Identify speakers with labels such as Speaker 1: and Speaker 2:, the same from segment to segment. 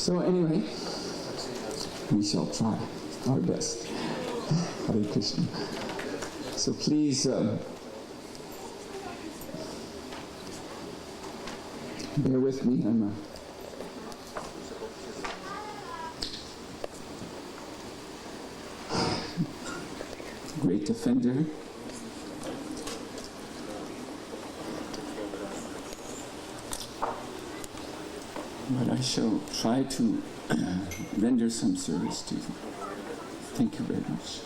Speaker 1: So anyway, we shall try our best. Hare Krishna. So please bear with me. I'm a great offender. But I shall try to render some service to you. Thank you very much.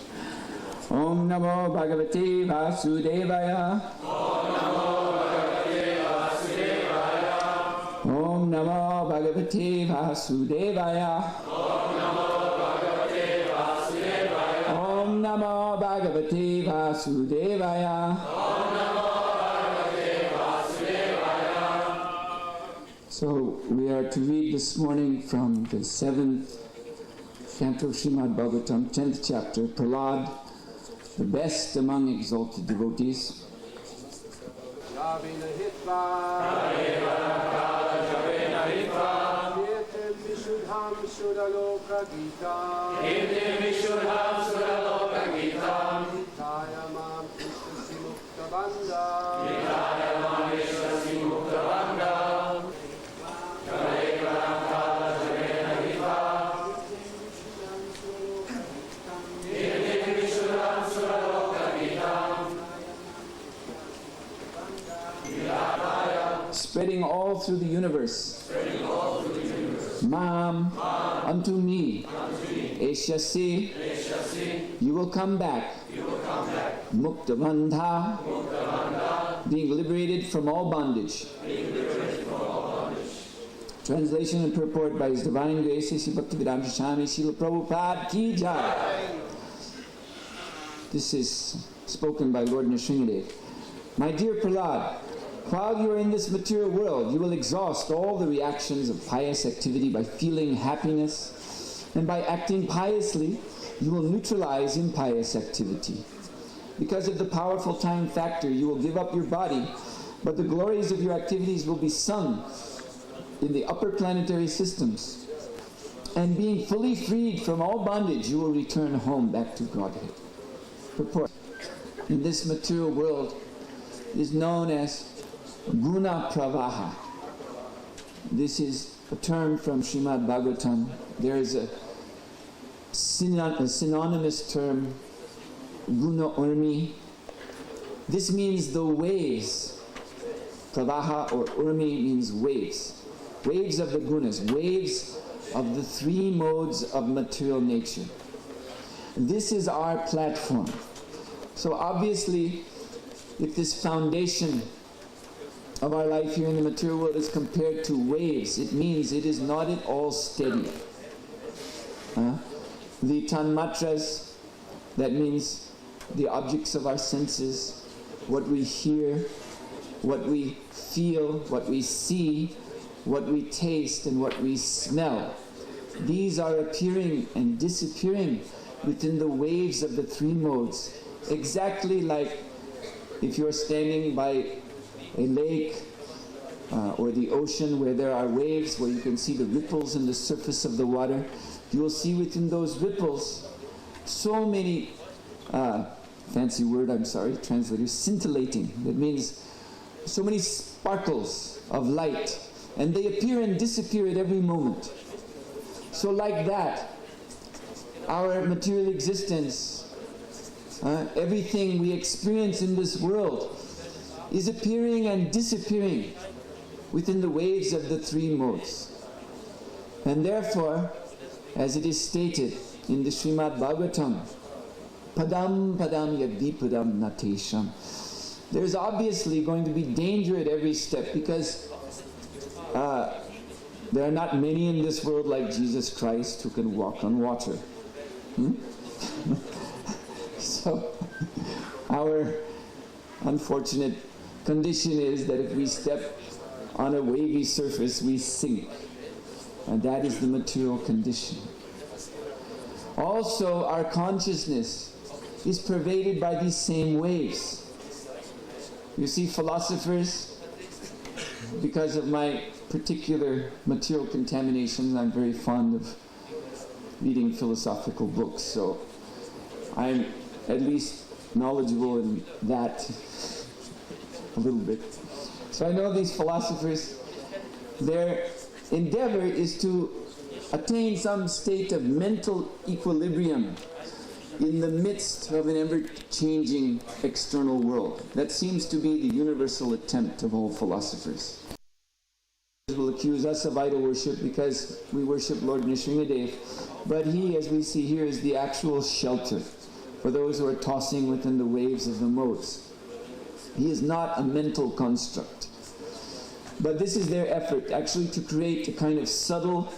Speaker 1: Om Namo Bhagavate Vasudevaya. Om Namo Bhagavate Vasudevaya. Om Namo Bhagavate Vasudevaya. Om Namo Bhagavate Vasudevaya. Om Namo Bhagavate Vasudevaya. So we are to read this morning from the 7th canto Srimad Bhagavatam, 10th chapter, Prahlad, the best among exalted devotees. spreading all through the universe. Mam, unto me. Eshasi, you will come back. Muktavandha, being liberated from all bondage. Translation and purport by His Divine Grace, Sri Bhaktivedanta Swami Srila Prabhupada Ki Jai. This is spoken by Lord Nrishimha. My dear Prahlad, while you are in this material world, you will exhaust all the reactions of pious activity by feeling happiness, and by acting piously, you will neutralize impious activity. Because of the powerful time factor, you will give up your body, but the glories of your activities will be sung in the upper planetary systems. And being fully freed from all bondage, you will return home back to Godhead. Purport. In this material world is known as Guna Pravaha. This is a term from Srimad Bhagavatam. There is a synonymous term, Guna Urmi. This means the waves. Pravaha or Urmi means waves. Waves of the gunas, waves of the three modes of material nature. This is our platform. So obviously, if this foundation of our life here in the material world is compared to waves, it means it is not at all steady. The tanmatras, that means the objects of our senses, what we hear, what we feel, what we see, what we taste, and what we smell. These are appearing and disappearing within the waves of the three modes, exactly like if you're standing by a lake or the ocean where there are waves, where you can see the ripples in the surface of the water. You will see within those ripples so many, fancy word, I'm sorry, translators, scintillating. That means so many sparkles of light, and they appear and disappear at every moment. So like that, our material existence, everything we experience in this world is appearing and disappearing within the waves of the three modes. And therefore, as it is stated in the Srimad Bhagavatam, padam padam yadipadam natesham, there's obviously going to be danger at every step, because there are not many in this world like Jesus Christ who can walk on water. So our unfortunate condition is that if we step on a wavy surface, we sink. And that is the material condition. Also, our consciousness is pervaded by these same waves. You see, philosophers, because of my particular material contaminations, I'm very fond of reading philosophical books, so I'm at least knowledgeable in that a little bit. So I know these philosophers, their endeavor is to attain some state of mental equilibrium in the midst of an ever-changing external world. That seems to be the universal attempt of all philosophers. Will accuse us of idol worship because we worship Lord Nrishimha, but he, as we see here, is the actual shelter for those who are tossing within the waves of the modes. He is not a mental construct. But this is their effort, actually, to create a kind of subtle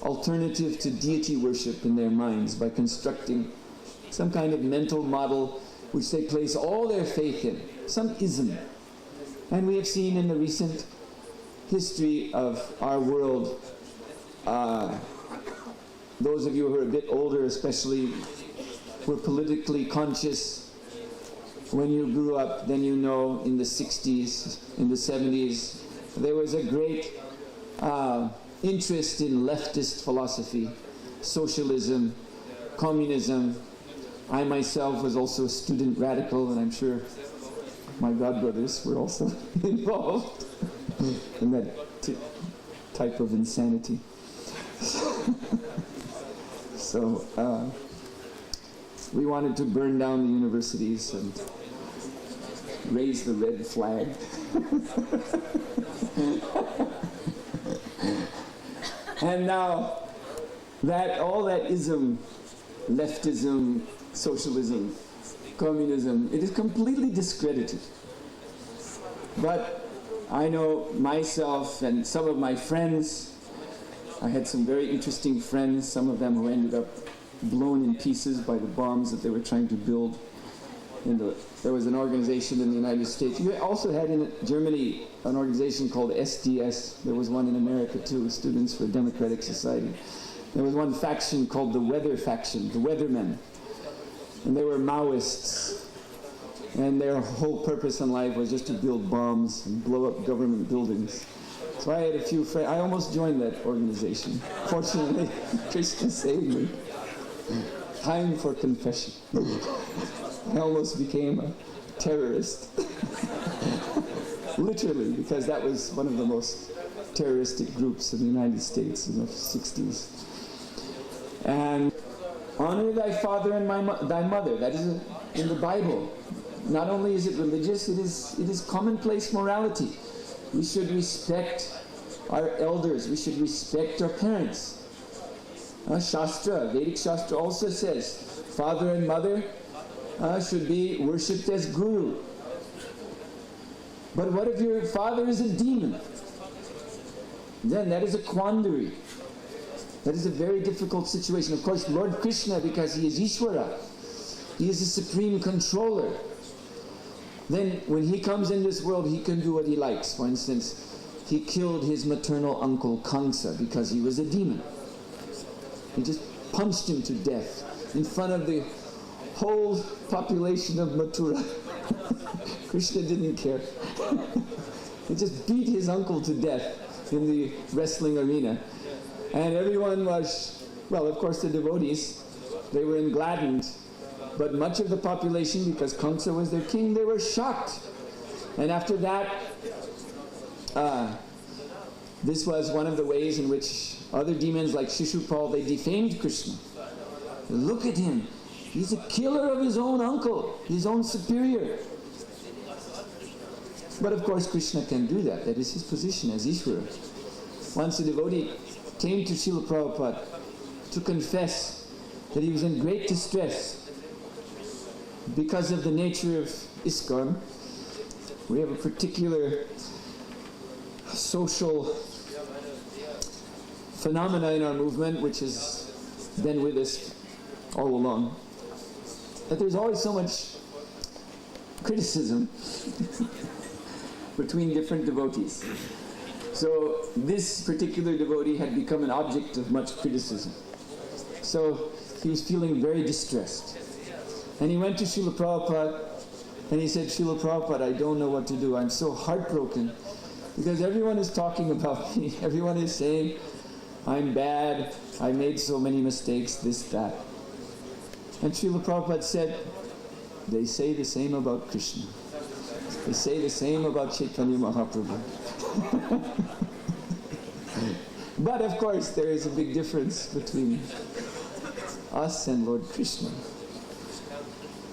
Speaker 1: alternative to deity worship in their minds by constructing some kind of mental model which they place all their faith in, some ism. And we have seen in the recent history of our world, those of you who are a bit older especially, were politically conscious. When you grew up, then you know, in the 60s, in the 70s, there was a great interest in leftist philosophy, socialism, communism. I myself was also a student radical, and I'm sure my godbrothers were also involved in that type of insanity. So we wanted to burn down the universities and raise the red flag. And now, all that ism, leftism, socialism, communism, it is completely discredited. But I know myself and some of my friends, I had some very interesting friends, some of them who ended up blown in pieces by the bombs that they were trying to build. There was an organization in the United States. You also had in Germany an organization called SDS. There was one in America too, Students for a Democratic Society. There was one faction called the Weather Faction, the Weathermen. And they were Maoists. And their whole purpose in life was just to build bombs and blow up government buildings. So I had a few friends. I almost joined that organization. Fortunately, Krishna saved me. Time for confession. I almost became a terrorist. Literally, because that was one of the most terroristic groups in the United States in the 60s. And honor thy father and thy mother. That is in the Bible. Not only is it religious, it is commonplace morality. We should respect our elders. We should respect our parents. Shastra, Vedic Shastra also says, father and mother should be worshipped as guru. But what if your father is a demon? Then that is a quandary. That is a very difficult situation. Of course, Lord Krishna, because he is Ishvara, he is the supreme controller. Then when he comes in this world, he can do what he likes. For instance, he killed his maternal uncle Kamsa because he was a demon. He just punched him to death in front of the whole population of Mathura. Krishna didn't care. He just beat his uncle to death in the wrestling arena. And everyone was, well, of course the devotees, they were gladdened. But much of the population, because Kamsa was their king, they were shocked. And after that, this was one of the ways in which other demons like Shishupal, they defamed Krishna. Look at him. He's a killer of his own uncle, his own superior. But of course Krishna can do that. That is his position as Ishvara. Once a devotee came to Srila Prabhupada to confess that he was in great distress because of the nature of ISKCON. We have a particular social phenomena in our movement which has been with us all along. That there's always so much criticism between different devotees. So this particular devotee had become an object of much criticism. So he was feeling very distressed. And he went to Srila Prabhupada and he said, Srila Prabhupada, I don't know what to do. I'm so heartbroken because everyone is talking about me. Everyone is saying, I'm bad, I made so many mistakes, this, that. And Srila Prabhupada said, they say the same about Krishna. They say the same about Chaitanya Mahaprabhu. But of course there is a big difference between us and Lord Krishna.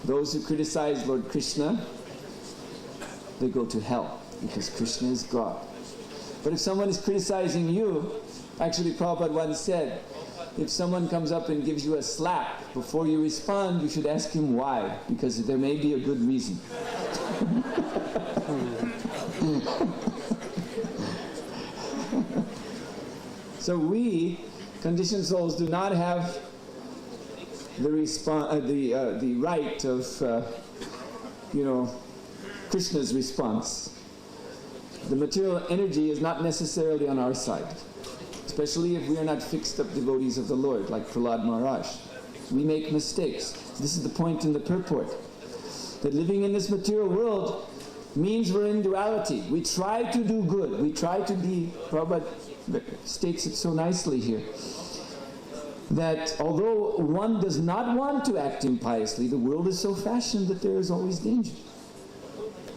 Speaker 1: Those who criticize Lord Krishna, they go to hell because Krishna is God. But if someone is criticizing you, actually Prabhupada once said, if someone comes up and gives you a slap, before you respond, you should ask him why, because there may be a good reason. So we, conditioned souls, do not have the right of, Krishna's response. The material energy is not necessarily on our side, especially if we are not fixed up devotees of the Lord, like Prahlad Maharaj. We make mistakes. This is the point in the purport, that living in this material world means we're in duality. We try to do good. We try to be, Prabhupada states it so nicely here, that although one does not want to act impiously, the world is so fashioned that there is always danger.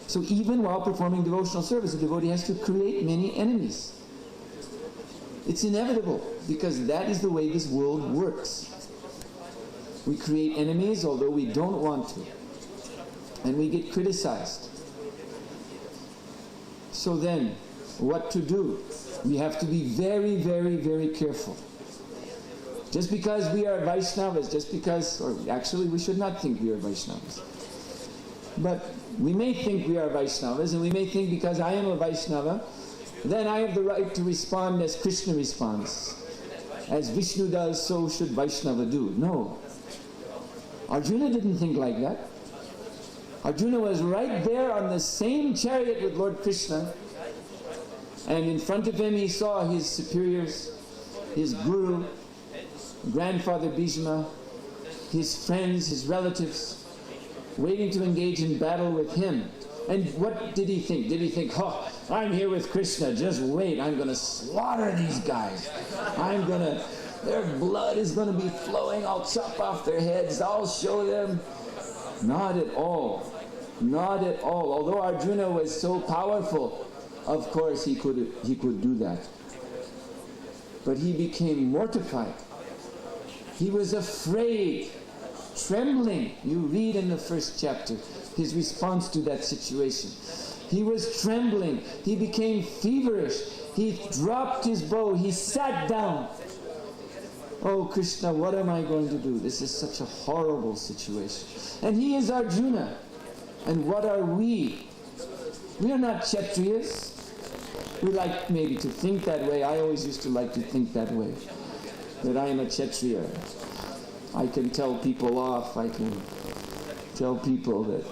Speaker 1: So even while performing devotional service, the devotee has to create many enemies. It's inevitable, because that is the way this world works. We create enemies although we don't want to. And we get criticized. So then, what to do? We have to be very, very, very careful. Just because we are Vaishnavas, or actually we should not think we are Vaishnavas. But we may think we are Vaishnavas, and we may think because I am a Vaishnava, then I have the right to respond as Krishna responds. As Vishnu does, so should Vaishnava do. No. Arjuna didn't think like that. Arjuna was right there on the same chariot with Lord Krishna, and in front of him he saw his superiors, his guru, grandfather Bhishma, his friends, his relatives, waiting to engage in battle with him. And what did he think? Did he think, oh, I'm here with Krishna, just wait, I'm going to slaughter these guys. Their blood is going to be flowing, I'll chop off their heads, I'll show them. Not at all. Not at all. Although Arjuna was so powerful, of course he could do that. But he became mortified. He was afraid, trembling. You read in the first chapter his response to that situation. He was trembling. He became feverish. He dropped his bow. He sat down. Oh Krishna, what am I going to do? This is such a horrible situation. And he is Arjuna. And what are we? We are not Kshatriyas. We like maybe to think that way. I always used to like to think that way. That I am a Kshatriya. I can tell people off. I can tell people that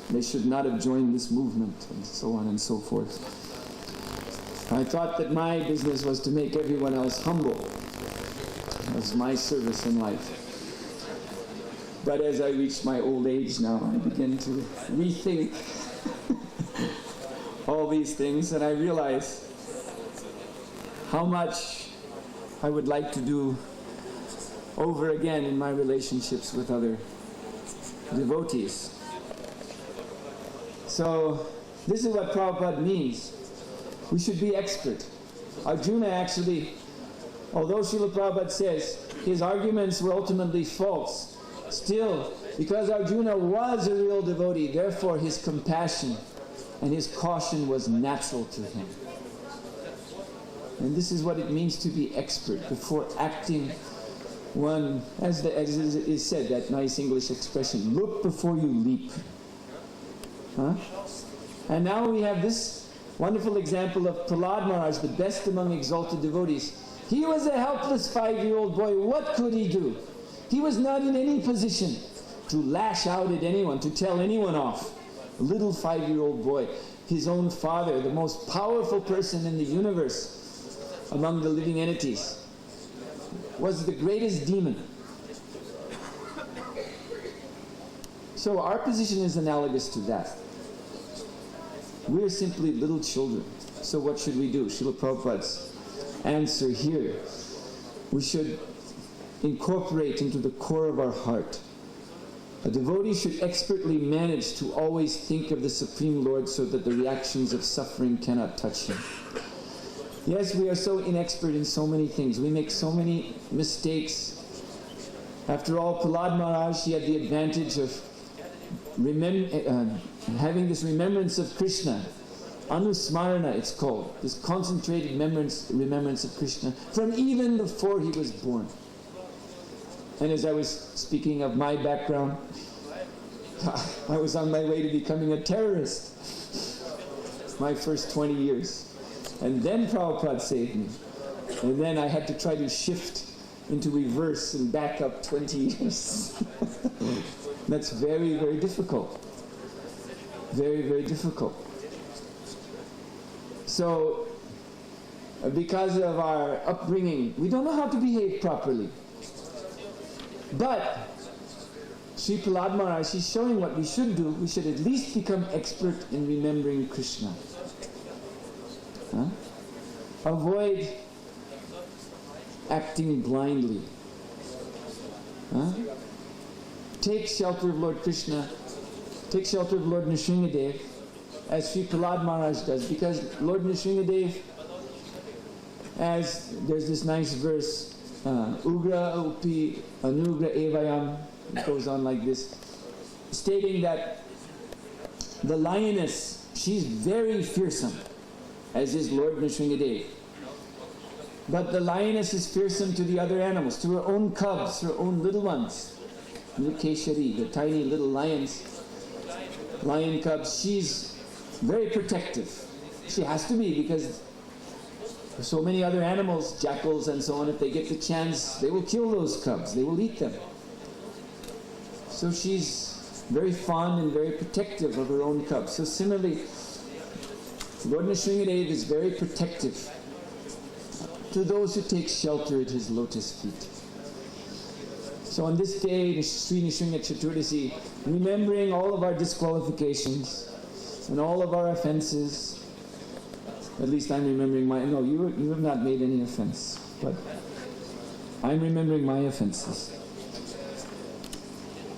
Speaker 1: they should not have joined this movement, and so on and so forth. I thought that my business was to make everyone else humble. That was my service in life. But as I reach my old age now, I begin to rethink all these things, and I realize how much I would like to do over again in my relationships with other devotees. So this is what Prabhupada means. We should be expert. Arjuna actually, although Srila Prabhupada says his arguments were ultimately false, still, because Arjuna was a real devotee, therefore his compassion and his caution was natural to him. And this is what it means to be expert. Before acting, one, as is said, that nice English expression, look before you leap. Huh? And now we have this wonderful example of Prahlad Maharaj, the best among exalted devotees. He was a helpless 5-year-old boy. What could he do? He was not in any position to lash out at anyone, to tell anyone off. A little 5-year-old boy, his own father, the most powerful person in the universe among the living entities, was the greatest demon. So our position is analogous to that. We're simply little children. So what should we do? Srila Prabhupada's answer here. We should incorporate into the core of our heart. A devotee should expertly manage to always think of the Supreme Lord so that the reactions of suffering cannot touch him. Yes, we are so inexpert in so many things. We make so many mistakes. After all, Prahlad Maharaj, he had the advantage of having this remembrance of Krishna. Anusmarana, it's called. This concentrated remembrance of Krishna from even before he was born. And as I was speaking of my background, I was on my way to becoming a terrorist. My first 20 years. And then Prabhupada saved me. And then I had to try to shift into reverse and back up 20 years. That's very, very difficult. Very, very difficult. So, because of our upbringing, we don't know how to behave properly. But Sri Prahlad Maharaj is showing what we should do. We should at least become expert in remembering Krishna. Huh? Avoid acting blindly. Huh? Take shelter of Lord Krishna. Take shelter of Lord Nrishimha, as Sri Prahlad Maharaj does. Because Lord Nrishimha, as there's this nice verse, Ugra upi anugra evayam, it goes on like this, stating that the lioness, she's very fearsome, as is Lord Nrishimha. But the lioness is fearsome to the other animals, to her own cubs, her own little ones. Keshari, the tiny little lion cubs, she's very protective. She has to be, because so many other animals, jackals and so on, if they get the chance, they will kill those cubs, they will eat them. So she's very fond and very protective of her own cubs. So similarly, Lord Nrishimha is very protective to those who take shelter at his lotus feet. So on this day, Sri Nrishimha Chaturdasi, remembering all of our disqualifications and all of our offenses, at least I'm remembering my, no, you have not made any offense, but I'm remembering my offenses.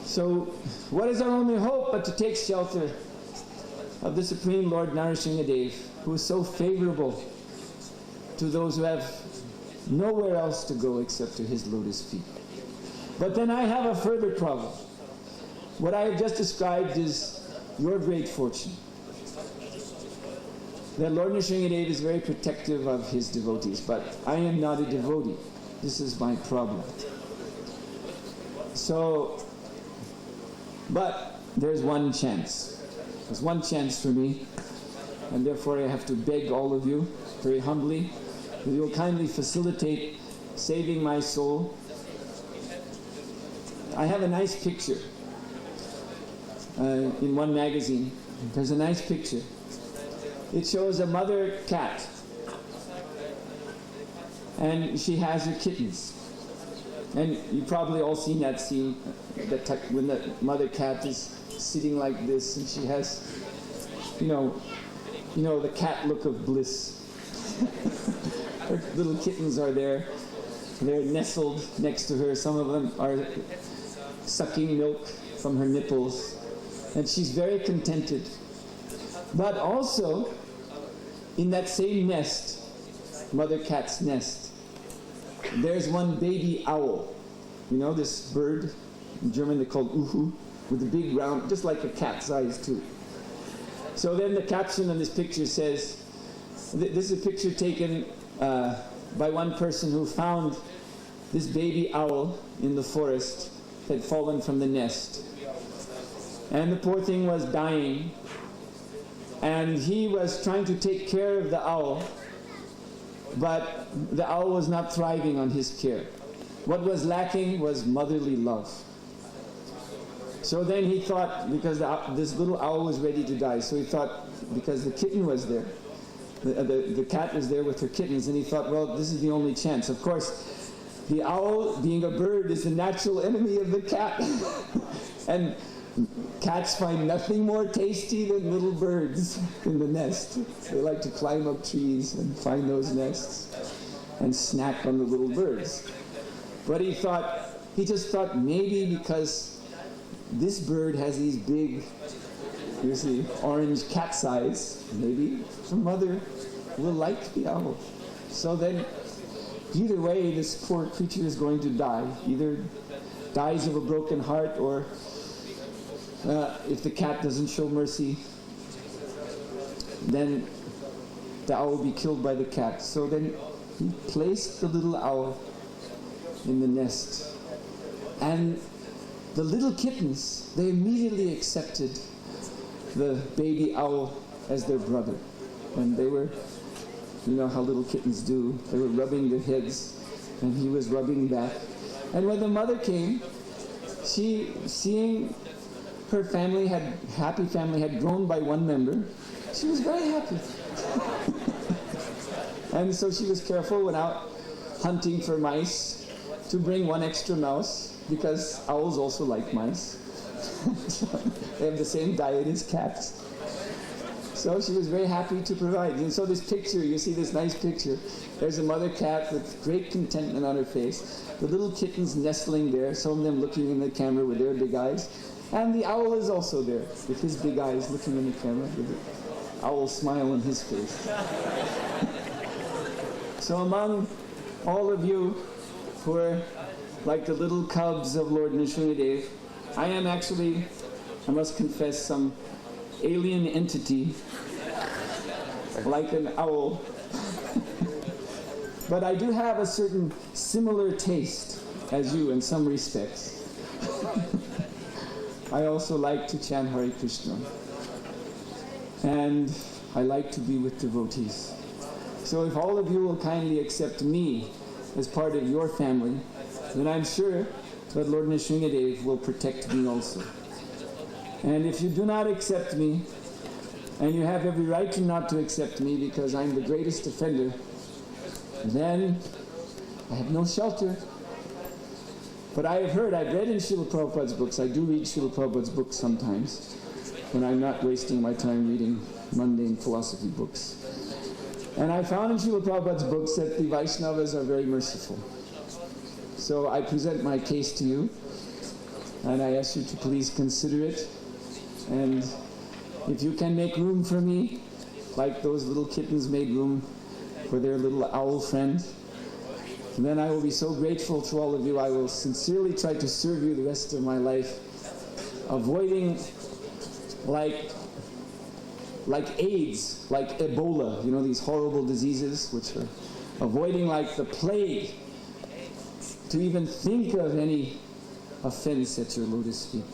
Speaker 1: So what is our only hope but to take shelter of the Supreme Lord Nrishimha, who is so favorable to those who have nowhere else to go except to his lotus feet. But then I have a further problem. What I have just described is your great fortune. That Lord Nrishimha is very protective of his devotees, but I am not a devotee. This is my problem. So, but there's one chance. There's one chance for me, and therefore I have to beg all of you, very humbly, that you will kindly facilitate saving my soul. I have a nice picture in one magazine. There's a nice picture. It shows a mother cat, and she has her kittens. And you've probably all seen that scene, when the mother cat is sitting like this, and she has, you know, the cat look of bliss. Her little kittens are there. They're nestled next to her. Some of them are sucking milk from her nipples. And she's very contented. But also, in that same nest, mother cat's nest, there's one baby owl. You know, this bird, in German they call Uhu, with a big round, just like a cat's eyes too. So then the caption on this picture says, this is a picture taken by one person who found this baby owl in the forest, had fallen from the nest. And the poor thing was dying. And he was trying to take care of the owl, but the owl was not thriving on his care. What was lacking was motherly love. So then he thought, because this little owl was ready to die, so he thought, because the kitten was there, the cat was there with her kittens, and he thought, well, this is the only chance. Of course, the owl, being a bird, is the natural enemy of the cat. And cats find nothing more tasty than little birds in the nest. They like to climb up trees and find those nests and snack on the little birds. But he just thought maybe because this bird has these big, you see, orange cat's eyes, maybe the mother will like the owl. So then, either way, this poor creature is going to die. Either dies of a broken heart, or if the cat doesn't show mercy, then the owl will be killed by the cat. So then he placed the little owl in the nest. And the little kittens, they immediately accepted the baby owl as their brother. And they were, you know how little kittens do, they were rubbing their heads, and he was rubbing back. And when the mother came, she, seeing her happy family had grown by one member, she was very happy. And so she was careful, went out hunting for mice to bring one extra mouse, because owls also like mice. They have the same diet as cats. So she was very happy to provide. And so this picture, you see this nice picture, there's a mother cat with great contentment on her face, the little kittens nestling there, some of them looking in the camera with their big eyes, and the owl is also there with his big eyes looking in the camera with the owl smile on his face. So among all of you who are like the little cubs of Lord Nrishimha, I am actually, I must confess, some alien entity, like an owl. But I do have a certain similar taste as you in some respects. I also like to chant Hare Krishna. And I like to be with devotees. So if all of you will kindly accept me as part of your family, then I'm sure that Lord Nrishimha will protect me also. And if you do not accept me, and you have every right to not to accept me because I'm the greatest offender, then I have no shelter. But I have heard, I've read in Srila Prabhupada's books, I do read Srila Prabhupada's books sometimes, when I'm not wasting my time reading mundane philosophy books. And I found in Srila Prabhupada's books that the Vaishnavas are very merciful. So I present my case to you, and I ask you to please consider it. And if you can make room for me, like those little kittens made room for their little owl friend, then I will be so grateful to all of you. I will sincerely try to serve you the rest of my life, avoiding like AIDS, like Ebola, you know, these horrible diseases which are avoiding like the plague, to even think of any offense at your lotus feet.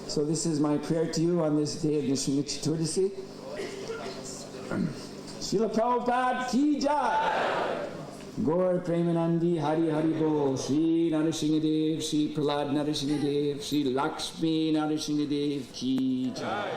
Speaker 1: So this is my prayer to you on this day of Nrishimha Chaturdasi. Srila Prabhupada ki jai! Gaur Premanandi Hari Hari Bol, Sri Nrishimha Dev, Sri Prahlad Nrishimha Dev, Sri Lakshmi Nrishimha Dev ki jai.